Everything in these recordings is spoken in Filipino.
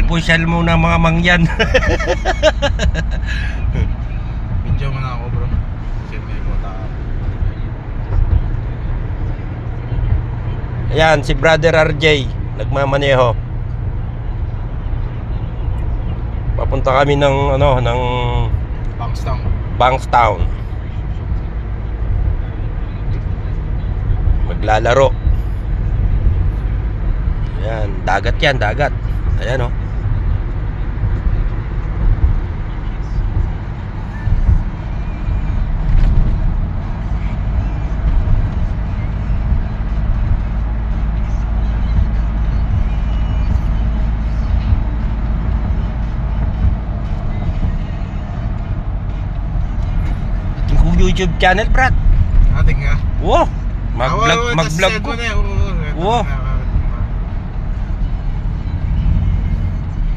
pusyal mo na mga mangyan. Video mo na ako bro. Kasi may kota ako. Ayan, si Brother RJ nagmamaneho. Papunta kami ng ng Bangstown. Bangstown. Maglalaro. Ayan, dagat yan, dagat. Ayan oh. YouTube channel, Brad. Ating nga. Wow. Mag-vlog ko. Wow.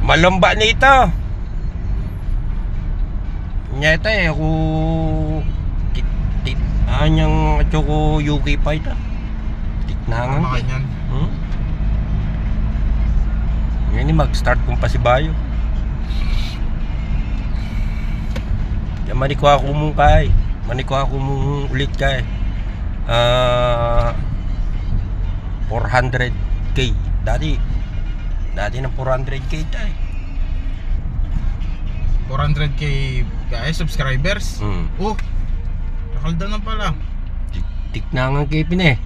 Malamba nito. Nyata ako anyang choko UK pa ito. Tiknangan Tama ko. yan. Ngayon mag-start kung pasibayo. Yan maniko ako mong kay. Maniko ako mong ulit kay. 400k. Dati ng 400k tayo. 400k guys, subscribers. Oh, nakalda na pala. Tiknangan kay pine.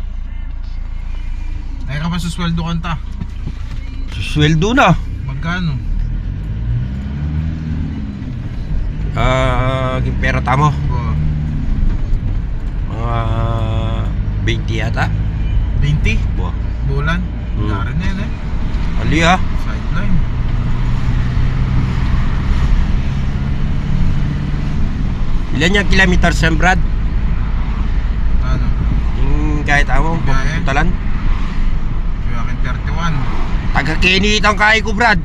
Ay ka pa susweldo kanta. Susweldo na. Magkano? Pera tamo. Oh. Mga 20 yata. 20? Buwan. Bulan? Dari na yan eh. Ali ah. Sideline. Ilan yung kilometers yan, Brad? Ano? Kahit ako, pagputalan. Kaya akin 31. Taga Kenny itang kaya ko, Brad.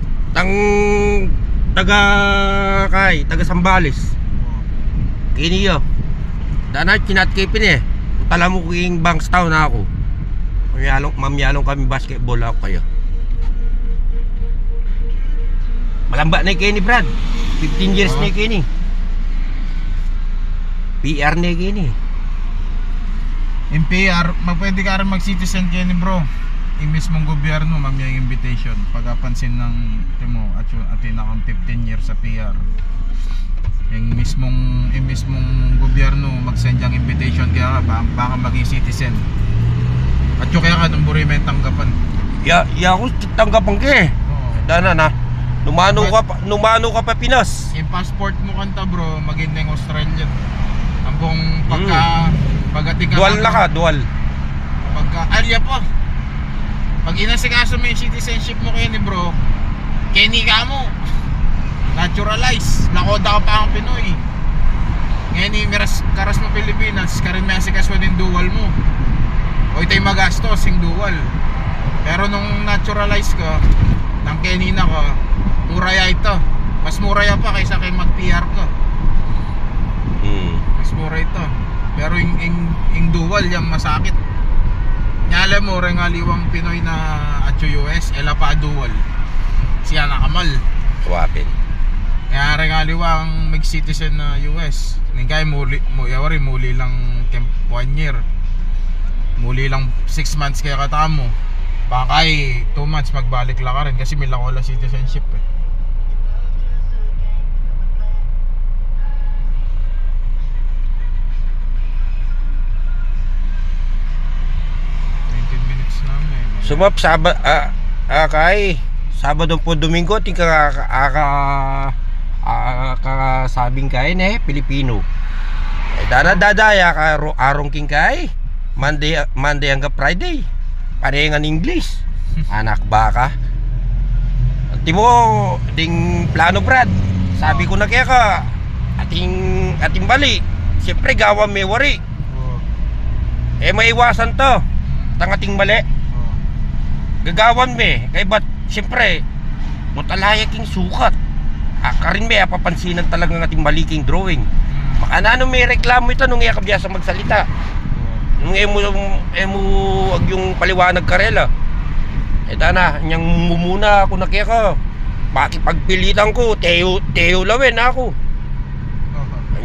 Taga Sambales. Kenny yo. Dana kinatkipin eh. Utala mo ko yung Bangstown na ako. Mamyalong kami basketball ako kayo. Malamba na yung Kenny, Brad. 15 years na yung Kenny. PR na yung Kenny. Yung PR, pwede ka rin mag-citizen Kenny bro. Yung mismong gobyerno, mamaya yung invitation. Pagkapansin ng timo at nakang 15 years sa PR. Yung mismong gobyerno mag-send yung invitation kaya ka baka maging citizen. At yung kaya ka nung buri may tanggapan. Ya ako tanggapan ka eh. Dana na. Numano ka pa Pinas. Yung passport mo kanta bro, maging ng Australian. Ang buong pagdating ka Dual na ka, dual. Alya pa. Pag inasikaso mo yung citizenship mo Kenny bro, Kenny ka mo. Naturalize. Nakoda ka pa ang Pinoy. Ngayon yung karas mo Pilipinas, karin may asikaso din dual mo. O ito'y magastos yung dual. Pero nung naturalize ka, ng Kenny na ka, mura ya ito. Mas mura ya pa kaysa kay mag-PR ka. Mas mura ito. Pero yung dual yung masakit. Nyala mo rin aliwang Pinoy na at US, ela pa dual. Siya nakamal. Swapin. Kaya rin aliwang mag-citizen na US. Ningkay muli lang 1 year. Muli lang 6 months kaya katamo. Baka 2 months magbalik lang ka rin kasi may lakola citizenship eh. Sumap kay Sabado po Domingo ting sabing kay ne Pilipino. Dana dadaya ka arong king kay Monday hanggang Friday. Parehan English. Anak baka. Timo ding plano Brad. Sabi ko na kaya ka ating bali. Siyempre gawa may wari. Maiwasan to. Tangating mali. Gagawan me kay ba't siyempre mutalaya king sukat akarin me papansinan talaga ng ating maliking drawing makanano may reklamo ito nung iyakabiyasa magsalita nung emo ag yung paliwanag karela dana nyang mumuna ako na kaya ka pakipagpilitan ko, Teo Lawen ako.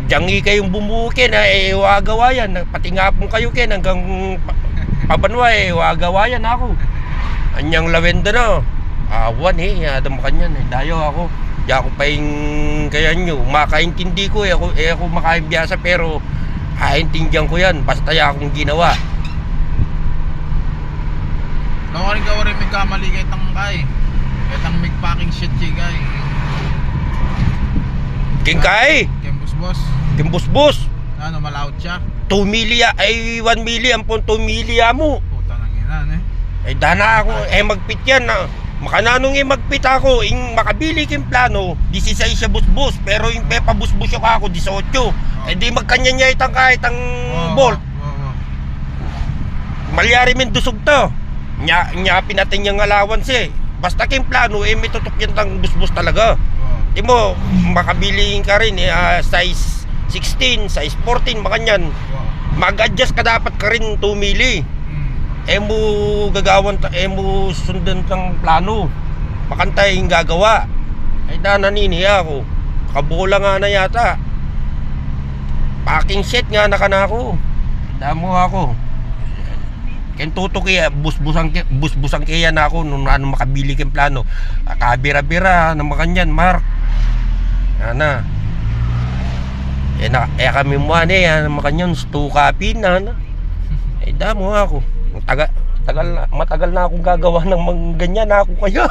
Diyan kayong bumukin na wagawa yan. Pati nga po kayo ken hanggang pabanwa wagawa yan ako. Anyang Lawenda na. Awan adam kanyan dayo ako. Di ako paing kaya nyo. Makaintindi ko ako makain biyasa pero haintindihan ko yan. Basta akong ginawa. Nawarin ka rin may kamali kay tangkay. Kaya tang may packing shit chigay. Kingkay! Boss. Timbus-bus! Ano, malaot siya? 2 milya, ay 1 milya, ang 2 milya mo. Puta nang inan Dana ako, magpit yan na. Makananong magpit ako, makabili king plano, 16 siya bus-bus, pero yung pepa bus-bus yung ako, 18. Di magkanya niya itang kahit ang bolt. Malyari min dusog to. Nya pinatin niyang allowance Basta king plano, may tutok yan tang bus-bus talaga. Di mo, makabili ka rin size 16, size 14, makanyan. Mag-adjust ka dapat ka rin 2 mili. Mo gagawan, mo sundan kang plano. Makantay yung gagawa. Naniniya ako. Kabula nga na yata. Packing set nga na ako. Damo ako. Ken tutok busbusan kaya na ako nung makabili ken plano. Kabira-bira na makanyan, Mark. Ana. Kami mo makanyan stu copy na. Damo ako. Matagal na akong gagawa ng ganyan na ako kayo.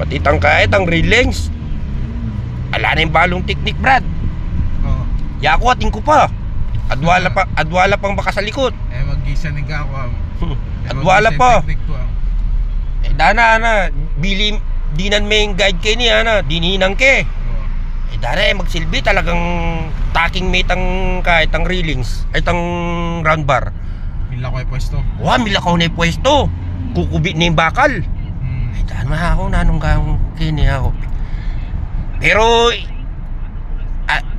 Pati kahit ang relings. Ala na yung balong technique, Brad. Yako ating ko pa. Adwala pang baka sa likod. Mag-gisa ni Gako. Adwala pa. Dana bili dinan may guide kay ni dininang ke. Dana magsilbi talagang taking mate ang kahit ang railings, ay tang round bar. Mila ko ay pwesto. Mila ko na pwesto. Kukubi na yung bakal. Dana ako nanong kini ako. Pero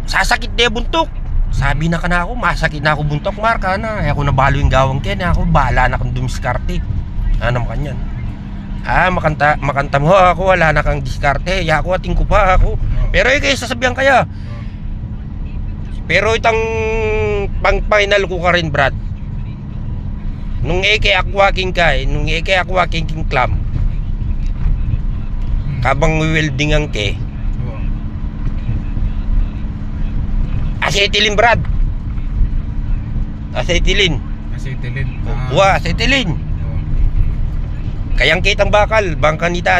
sasakit na yung buntok. Sabi na ka na ako, masakit na ako buntok, Marka na. Ako nabalo yung gawang kaya ako, bahala na kang dumiskarte. Ano mo kanyan? Makanta mo ako, wala na kang diskarte. Ako ating ko pa ako. Pero kayo sasabihan kaya. Pero itang pang-final ko ka rin, Brad. Nung aqua king aqua king clam. Kabang welding ang Acetylene, Brad. Acetylene. Acetylene. Kayang kitang bakal, bangkanita.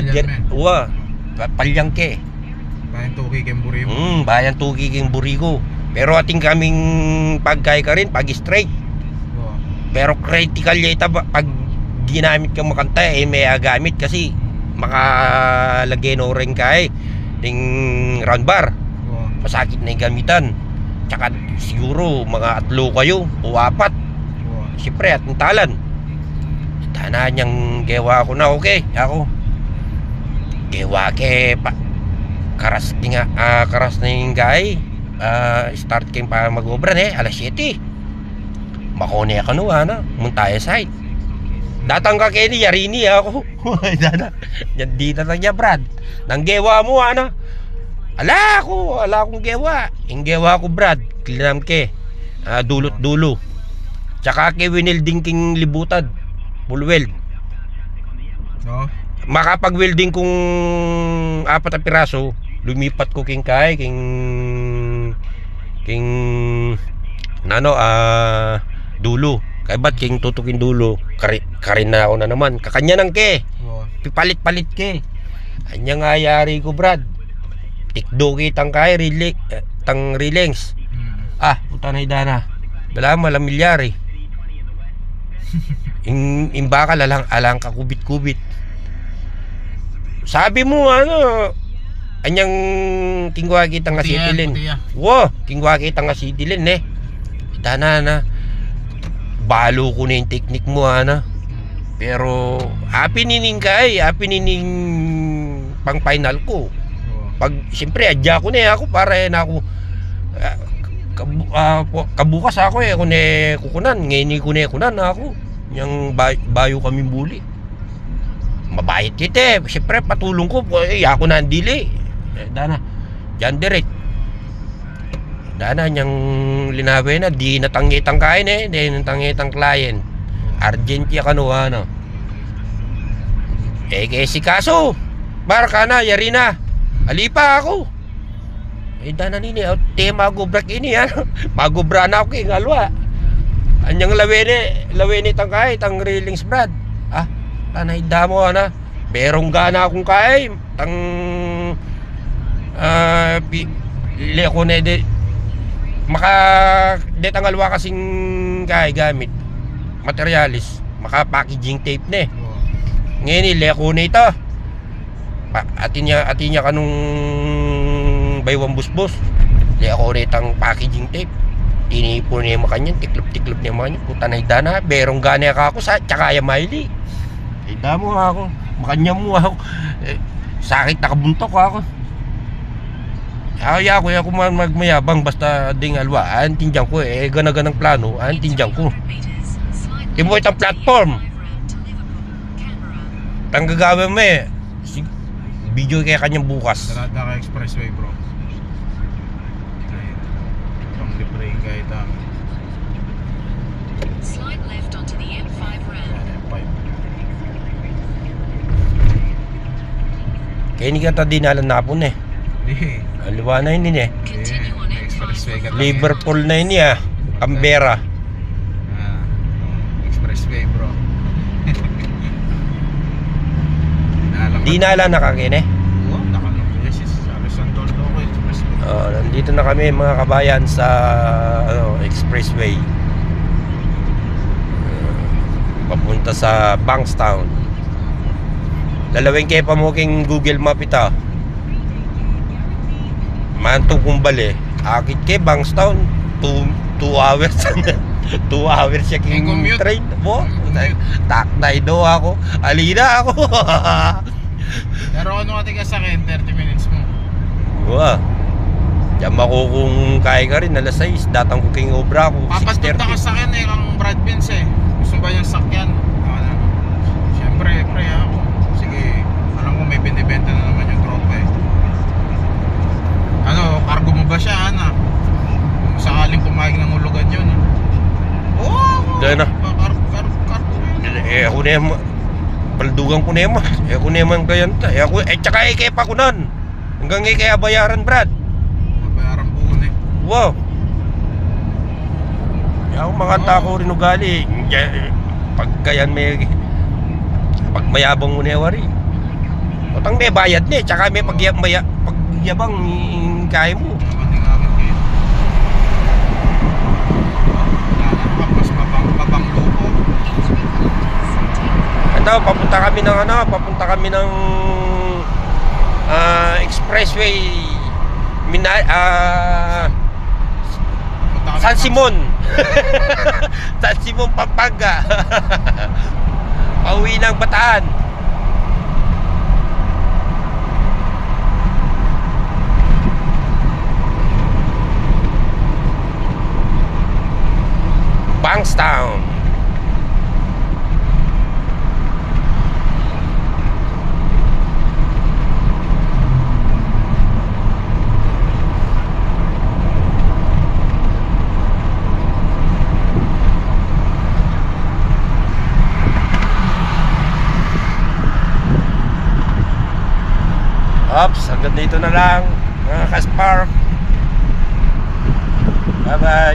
Palyang ke. Bayan tuki keng burigo. Bayan tuki keng burigo. Pero ating kaming pagkay ka rin, pag straight. Pero critical yata pag ginamit kang makanta may agamit kasi makalagay no rin ka ting round bar. Pasakit na yung gamitan. Tsaka siguro mga 3 kayo o 4. Siyempre at talan. Tana niyang gewa ko na okay. Ako gewa ke pa karas na yung guy. Start kayong pa mag-obra alas 7. Makone ka no muntaya side. Datang ka kay ni Yarini ako. Yan dito na niya, Brad. Nang gewa mo Ala akong gewa. Yung gewa ko, Brad, klinam ke. Dulot-dulo. Tsaka ke winilding king libutad. Full weld. Makapag-welding kung 4 na piraso, lumipat ko king dulo. Kaya ba't king tutukin dulo? Karin na ako na naman. Kakanya nang ke. Pipalit-palit ke. Anya nga yari ko, Brad. Tikdo kitang tang relings. Puta na idana. Dala malam milyari. Imbakal alang kakubit-kubit. Sabi mo anyang kingwa kitang acetylene. Kingwa kitang acetylene Dana na. Balo ko na yung technique mo Pero happy nining pang final ko. Pag siyempre adya ko ako para na ako kabukas ako ako kukunan ngayon ko kunan ako Yung bayo kami buli. Mabayit kita eh. Siyempre patulong ko. Ako na ang dili. Dana. Diyan direct. Dana niyang linawi na. Di natangitang kain eh. Di natangitang client. Argentia kanuha no. Si kaso. Barka na. Yari na. Alipa ako. Dana nini. Tema gubrak ini ano. Magubra na ako alwa. Anyang lawene tang kahit ang railings brad. Tanay damo na. Berong gana akong kay tang leko na de maka de tangalwa kasing kay gamit materialis maka packaging tape ne. Ngayon leko na ito. Atin niya kanung baywang busbos. Leko na itang packaging tape. Tinipon niya mo kanyan, tiklop-tiklop niya mo kanyan. Puta na idana, berong gana ka ako sa tsaka ya maili. Damo ako, makanya mo ako. Sakit nakabuntok ako. Ako magmayabang basta ding alwaan, tinjang ko ganaganang plano, tinjang ko. Timo itang platform. Tanggagawin mo video kaya kanyang bukas. Darada ka expressway bro. Libre kahit Slide left onto the M5 ramp. Kaya hindi ka dinalan napon eh. Hindi. Aliwa na yun eh. Continue on Expressway ka M5. Liverpool na yun eh. Canberra. Expressway bro. Dinala na kakine. Oo, nakalong yes, San Doldo ko expressway. Nandito na kami mga kabayan sa expressway. Papunta sa Bankstown. Lalawin kayo pamuking Google Map ito. Manto kumbali. Akit kay Bankstown 2 hours. 2 hours siya king commute. train mo. Taknay do ako. Alina ako. Pero ano ka tiga sa akin, 30 minutes mo. Wow. Diyan makukung kaya ka rin, alas 6. Datang ko king obra ko, Papatunta ka 6:30. sa akin kang Brad Vince Gusto ba yung sakyan? Siyempre, pre ako. Sige, alam ko may binibenta na naman yung tropa cargo mo ba siya, anak? Kung sakaling pumayag ng ulugan yun. Oo, Dahil na. Cargo yun. Ako na yung paldugan ko na yung ako na yung kayanta. Tsaka pa ko nun. Hanggang kaya bayaran, Brad. Bayaran buon Wow. Ako makanta ko rin ugali. Pag kayan may mayabang mo na wari. Utang may bayad ni, tsaka may pagyabang kaya mo. Mas mabang lupo. Ito, papunta kami ng expressway San Simon. San Simon, Pampanga. Pauwi ng Bataan. Bankstown. Ops, hanggang dito na lang mga Kaspar. Bye bye.